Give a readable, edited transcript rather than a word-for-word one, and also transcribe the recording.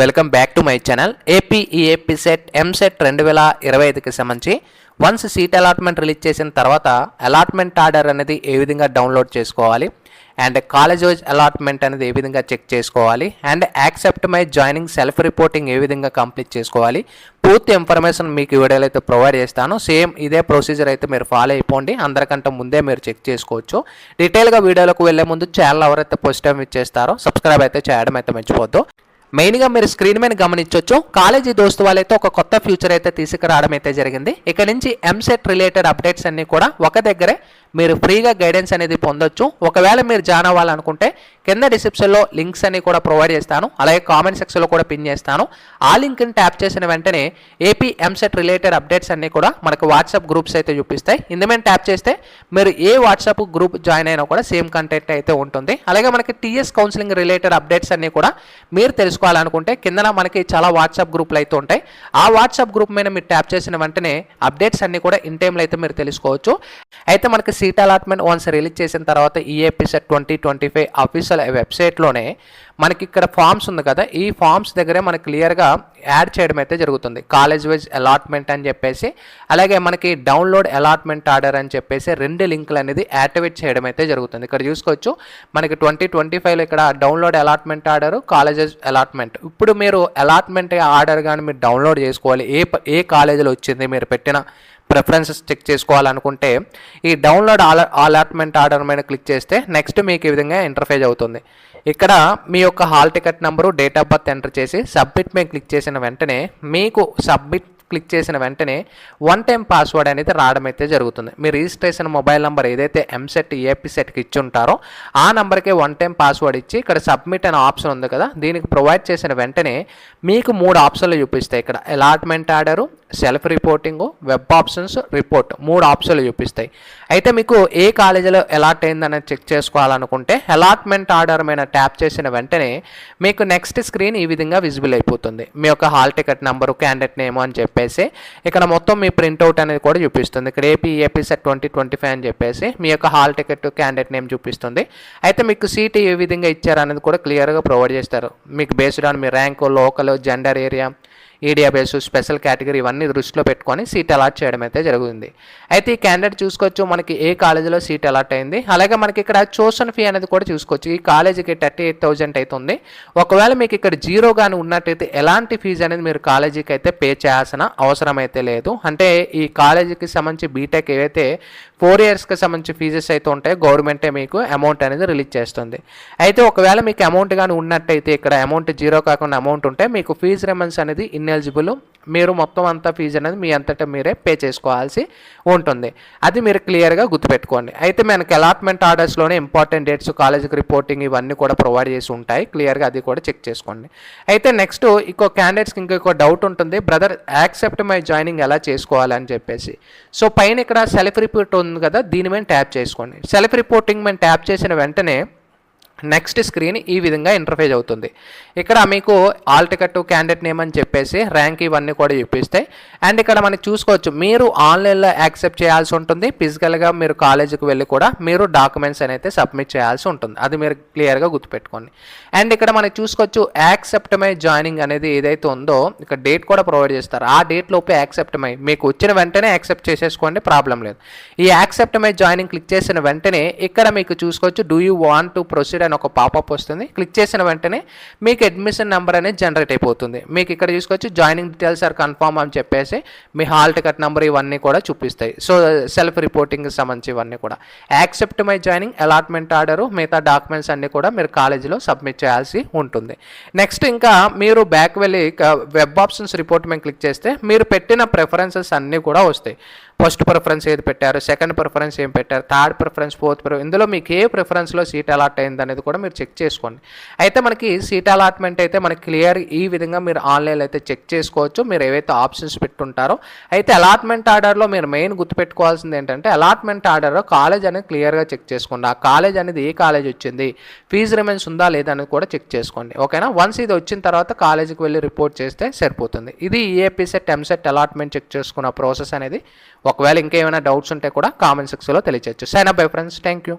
Welcome back to my channel. AP CET EAMCET 2025కి సంబంధించి once seat allotment release చేసిన తర్వాత అలాట్మెంట్ ఆర్డర్ అనేది ఏ విధంగా డౌన్లోడ్ చేసుకోవాలి అండ్ కాలేజ్ వైజ్ అలాట్మెంట్ అనేది ఏ విధంగా చెక్ చేసుకోవాలి and accept my joining self reporting ఏ విధంగా కంప్లీట్ చేసుకోవాలి, పూర్తి ఇన్ఫర్మేషన్ మీకు ఈ వీడియోలో అయితే ప్రొవైడ్ చేస్తాను. సేమ్ ఇదే ప్రొసీజర్ అయితే మీరు ఫాలో అయిపోండి, అందరికంటే ముందే మీరు చెక్ చేసుకోవచ్చు. డీటెయిల్గా వీడియోలోకి వెళ్ళే ముందు ఛానల్ ఎవరైతే ఫస్ట్ టైం ఇచ్చేస్తారో సబ్స్క్రైబ్ అయితే చేయడం అయితే మర్చిపోద్దు. మెయిన్గా మీరు స్క్రీన్ మీద గమనించవచ్చు, కాలేజీ దోస్తు వాళ్ళైతే ఒక కొత్త ఫ్యూచర్ అయితే తీసుకురావడం అయితే జరిగింది. ఇక్కడ నుంచి ఎంసెట్ రిలేటెడ్ అప్డేట్స్ అన్నీ కూడా ఒక దగ్గరే మీరు ఫ్రీగా గైడెన్స్ అనేది పొందొచ్చు. ఒకవేళ మీరు జాయిన్ అవ్వాలనుకుంటే కింద డిస్క్రిప్షన్లో లింక్స్ అన్ని కూడా ప్రొవైడ్ చేస్తాను, అలాగే కామెంట్ సెక్షన్లో కూడా పిన్ చేస్తాను. ఆ లింక్ని ట్యాప్ చేసిన వెంటనే ఏపీ ఎంసెట్ రిలేటెడ్ అప్డేట్స్ అన్నీ కూడా మనకు వాట్సాప్ గ్రూప్స్ అయితే చూపిస్తాయి. ఇందుమేం ట్యాప్ చేస్తే మీరు ఏ వాట్సాప్ గ్రూప్ జాయిన్ అయినా కూడా సేమ్ కంటెంట్ అయితే ఉంటుంది. అలాగే మనకి టీఎస్ కౌన్సిలింగ్ రిలేటెడ్ అప్డేట్స్ అన్నీ కూడా మీరు తెలుసుకోవాలనుకుంటే కింద మనకి చాలా వాట్సాప్ గ్రూప్లు అయితే ఉంటాయి. ఆ వాట్సాప్ గ్రూప్ మీద మీరు ట్యాప్ చేసిన వెంటనే అప్డేట్స్ అన్ని కూడా ఇన్ టైంలో అయితే మీరు తెలుసుకోవచ్చు. అయితే మనకి సీట్ అలాట్మెంట్ వన్స్ రిలీజ్ చేసిన తర్వాత ఏపీ సెట్ 2025 అఫీషియల్ వెబ్సైట్లోనే మనకి ఇక్కడ ఫామ్స్ ఉంది కదా, ఈ ఫామ్స్ దగ్గరే మనకి క్లియర్గా యాడ్ చేయడం అయితే జరుగుతుంది. కాలేజ్ వైజ్ అలాట్మెంట్ అని చెప్పేసి, అలాగే మనకి డౌన్లోడ్ అలాట్మెంట్ ఆర్డర్ అని చెప్పేసి రెండు లింకులు అనేది యాక్టివేట్ చేయడం అయితే జరుగుతుంది. ఇక్కడ చూసుకోవచ్చు మనకి 2025లో ఇక్కడ download allotment order, colleges allotment. ఇప్పుడు మీరు అలాట్మెంట్ ఆర్డర్ కానీ మీరు డౌన్లోడ్ చేసుకోవాలి, ఏ కాలేజీలో వచ్చింది మీరు పెట్టిన ప్రిఫరెన్సెస్ చెక్ చేసుకోవాలనుకుంటే ఈ డౌన్లోడ్ అలాట్మెంట్ ఆర్డర్ మీద క్లిక్ చేస్తే నెక్స్ట్ మీకు ఈ విధంగా ఇంటర్ఫేస్ అవుతుంది. ఇక్కడ మీ యొక్క hall ticket number, date of birth enter చేసి సబ్మిట్ మీద క్లిక్ చేసిన వెంటనే మీకు సబ్మిట్ క్లిక్ చేసిన వెంటనే వన్ టైం పాస్వర్డ్ అనేది రావడం అయితే జరుగుతుంది. మీ రిజిస్ట్రేషన్ మొబైల్ నెంబర్ ఏదైతే ఎంసెట్ ఏపీ సెట్కి ఇచ్చి ఉంటారో ఆ నెంబర్కే వన్ టైం పాస్వర్డ్ ఇచ్చి ఇక్కడ సబ్మిట్ అనే ఆప్షన్ ఉంది కదా, దీనికి ప్రొవైడ్ చేసిన వెంటనే మీకు 3 ఆప్షన్లు చూపిస్తాయి. ఇక్కడ allotment order, self reporting, web options, report 3 ఆప్షన్లు చూపిస్తాయి. అయితే మీకు ఏ కాలేజీలో అలాట్ అయిందనేది చెక్ చేసుకోవాలనుకుంటే అలాట్మెంట్ ఆర్డర్ మీద ట్యాప్ చేసిన వెంటనే మీకు నెక్స్ట్ స్క్రీన్ ఈ విధంగా విజిబుల్ అయిపోతుంది. మీ యొక్క hall ticket number, candidate name అని చెప్పేసి ఇక్కడ మొత్తం మీ ప్రింట్అవుట్ అనేది కూడా చూపిస్తుంది. ఇక్కడ ఏపీ సెట్ 2025 అని చెప్పేసి మీ యొక్క హాల్ టికెట్, క్యాండిడేట్ నేమ్ చూపిస్తుంది. అయితే మీకు సీట్ ఏ విధంగా ఇచ్చారనేది కూడా క్లియర్గా ప్రొవైడ్ చేస్తారు. మీకు based on me rank, local, gender, area, idea base, special category ఇవన్నీ దృష్టిలో పెట్టుకొని సీట్ అలాట్ చేయడం అయితే జరుగుతుంది. అయితే ఈ క్యాండిడేట్ చూసుకోవచ్చు మనకి ఏ కాలేజీలో సీట్ అలాట్ అయింది, అలాగే మనకి ఇక్కడ ట్యూషన్ ఫీ అనేది కూడా చూసుకోవచ్చు. ఈ కాలేజీకి 38,000 అవుతుంది. ఒకవేళ మీకు ఇక్కడ జీరో కానీ ఉన్నట్టయితే ఎలాంటి ఫీజు అనేది మీరు కాలేజీకి అయితే పే చేయాల్సిన అవసరం అయితే లేదు. అంటే ఈ కాలేజీకి సంబంధించి బీటెక్ ఏవైతే 4 ఇయర్స్కి సంబంధించి ఫీజెస్ అయితే ఉంటాయో గవర్నమెంటే మీకు అమౌంట్ అనేది రిలీజ్ చేస్తుంది. అయితే ఒకవేళ మీకు అమౌంట్ కానీ ఉన్నట్టయితే ఇక్కడ అమౌంట్ జీరో కాకుండా అమౌంట్ ఉంటే మీకు ఫీజు రిమన్స్ అనేది ఇన్ఎలిజిబుల్, మీరు మొత్తం అంతా ఫీజు అనేది మీ అంతటా మీరే పే చేసుకోవాల్సి ఉంటుంది. అది మీరు క్లియర్గా గుర్తుపెట్టుకోండి. అయితే మనకి అలాట్మెంట్ ఆర్డర్స్లోనే ఇంపార్టెంట్ డేట్స్, కాలేజీకి రిపోర్టింగ్ ఇవన్నీ కూడా ప్రొవైడ్ చేసి ఉంటాయి. క్లియర్గా అది కూడా చెక్ చేసుకోండి. అయితే నెక్స్ట్ ఇంకో క్యాండిడేట్స్కి ఇంకొక డౌట్ ఉంటుంది, బ్రదర్ యాక్సెప్ట్ మై జాయినింగ్ ఎలా చేసుకోవాలని చెప్పేసి. సో పైన ఇక్కడ సెల్ఫ్ రిపోర్ట్ ఉంది కదా, దీని మీద ట్యాప్ చేసుకోండి. సెల్ఫ్ రిపోర్టింగ్ మీద ట్యాప్ చేసిన వెంటనే నెక్స్ట్ స్క్రీన్ ఈ విధంగా ఇంటర్ఫేస్ అవుతుంది. ఇక్కడ మీకు ఆల్ టికెట్, క్యాండిడేట్ నేమ్ అని చెప్పేసి ర్యాంక్ ఇవన్నీ కూడా చూపిస్తాయి. అండ్ ఇక్కడ మనకి చూసుకోవచ్చు మీరు ఆన్లైన్లో యాక్సెప్ట్ చేయాల్సి ఉంటుంది, ఫిజికల్గా మీరు కాలేజీకి వెళ్ళి కూడా మీరు డాక్యుమెంట్స్ అయితే సబ్మిట్ చేయాల్సి ఉంటుంది. అది మీరు క్లియర్గా గుర్తుపెట్టుకోండి. అండ్ ఇక్కడ మనకి చూసుకోవచ్చు యాక్సెప్ట్ మై జాయినింగ్ అనేది ఏదైతే ఉందో ఇక్కడ డేట్ కూడా ప్రొవైడ్ చేస్తారు. ఆ డేట్ లోపే యాక్సెప్ట్ మై మీకు వచ్చిన వెంటనే యాక్సెప్ట్ చేసేసుకోండి, ప్రాబ్లం లేదు. ఈ యాక్సెప్ట్ మై జాయినింగ్ క్లిక్ చేసిన వెంటనే ఇక్కడ మీకు చూసుకోవచ్చు do you want to proceed ఒక పాపప్ వస్తుంది. క్లిక్ చేసిన వెంటనే మీకు అడ్మిషన్ నెంబర్ అనేది జనరేట్ అయిపోతుంది. మీకు ఇక్కడ చూసుకోవచ్చు జాయినింగ్ డీటెయిల్స్ ఆర్ కన్ఫర్మ్ అని చెప్పేసి మీ హాల్ టికెట్ నెంబర్ ఇవన్నీ కూడా చూపిస్తాయి. సో సెల్ఫ్ రిపోర్టింగ్ సంబంధించి ఇవన్నీ కూడా accept my joining, allotment order, మిగతా డాక్యుమెంట్స్ అన్నీ కూడా మీరు కాలేజీలో సబ్మిట్ చేయాల్సి ఉంటుంది. నెక్స్ట్ ఇంకా మీరు బ్యాక్ వెళ్ళి వెబ్ ఆప్షన్స్ రిపోర్ట్ మీద క్లిక్ చేస్తే మీరు పెట్టిన ప్రిఫరెన్సెస్ అన్నీ కూడా వస్తాయి. ఫస్ట్ ప్రిఫరెన్స్ ఏది పెట్టారు, సెకండ్ ప్రిఫరెన్స్ ఏం పెట్టారు, థర్డ్ ప్రిఫరెన్స్, ఫోర్త్ ప్రిఫరెన్స్, ఇందులో మీకు ఏ ప్రిఫరెన్స్లో సీట్ అలాట్ అయింది అనేది కూడా మీరు చెక్ చేసుకోండి. అయితే మనకి సీట్ అలాట్మెంట్ అయితే మనకి క్లియర్ ఈ విధంగా మీరు ఆన్లైన్లో అయితే చెక్ చేసుకోవచ్చు, మీరు ఏవైతే ఆప్షన్స్ పెట్టుంటారో. అయితే అలాట్మెంట్ ఆర్డర్లో మీరు మెయిన్ గుర్తుపెట్టుకోవాల్సింది ఏంటంటే అలాట్మెంట్ ఆర్డర్లో కాలేజ్ అనేది క్లియర్గా చెక్ చేసుకోండి. ఆ కాలేజ్ అనేది ఏ కాలేజ్ వచ్చింది, ఫీజు రిమైన్స్ ఉందా లేదా అనేది కూడా చెక్ చేసుకోండి. ఓకేనా, వన్స్ ఇది వచ్చిన తర్వాత కాలేజీకి వెళ్ళి రిపోర్ట్ చేస్తే సరిపోతుంది. ఇది AP CET EAMCET allotment check చేసుకున్న ప్రాసెస్ అనేది. ఒకవేళ ఇంకేమైనా డౌట్స్ ఉంటే కూడా కామెంట్ సెక్షన్లో తెలియచేయచ్చు. Sign up bye friends, thank you.